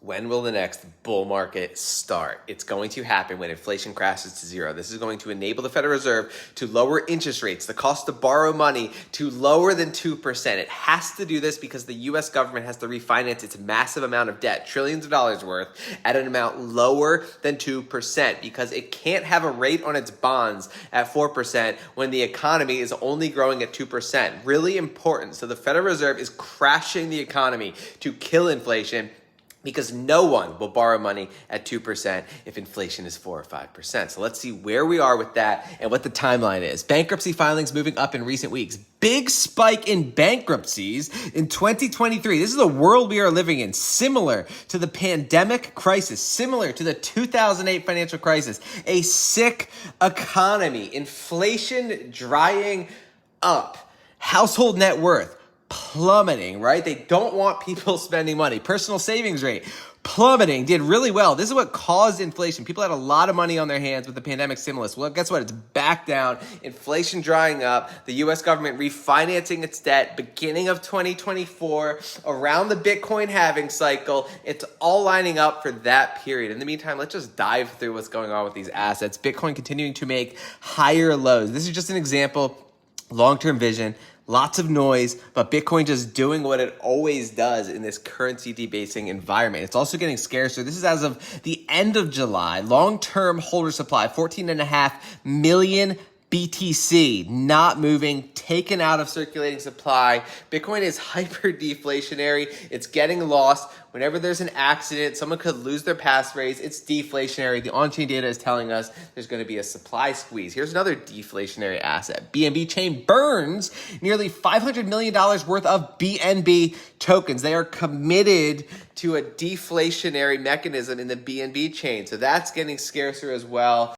When will the next bull market start? It's going to happen when inflation crashes to zero. This is going to enable the Federal Reserve to lower interest rates, the cost to borrow money to lower than 2%. It has to do this because the U.S. government has to refinance its massive amount of debt, trillions of dollars worth, at an amount lower than 2% because it can't have a rate on its bonds at 4% when the economy is only growing at 2%. Really important. So the Federal Reserve is crashing the economy to kill inflation, because no one will borrow money at 2% if inflation is 4 or 5%. So let's see where we are with that and what the timeline is. Bankruptcy filings moving up in recent weeks. Big spike in bankruptcies in 2023. This is the world we are living in, similar to the pandemic crisis, similar to the 2008 financial crisis. A sick economy, inflation drying up, household net worth plummeting, right? They don't want people spending money. Personal savings rate plummeting, did really well. This is what caused inflation. People had a lot of money on their hands with the pandemic stimulus. Well, guess what? It's back down. Inflation drying up. The U.S. government refinancing its debt beginning of 2024 around the Bitcoin halving cycle. It's all lining up for that period. In the meantime, let's just dive through what's going on with these assets. Bitcoin continuing to make higher lows. This is just an example. Long-term vision. Lots of noise, but Bitcoin just doing what it always does in this currency debasing environment. It's also getting scarcer. This is as of the end of July. Long-term holder supply, 14.5 million BTC, not moving, taken out of circulating supply. Bitcoin is hyper deflationary. It's getting lost. Whenever there's an accident, someone could lose their passphrase. It's deflationary. The on-chain data is telling us there's going to be a supply squeeze. Here's another deflationary asset. BNB chain burns nearly $500 million worth of BNB tokens. They are committed to a deflationary mechanism in the BNB chain. So that's getting scarcer as well.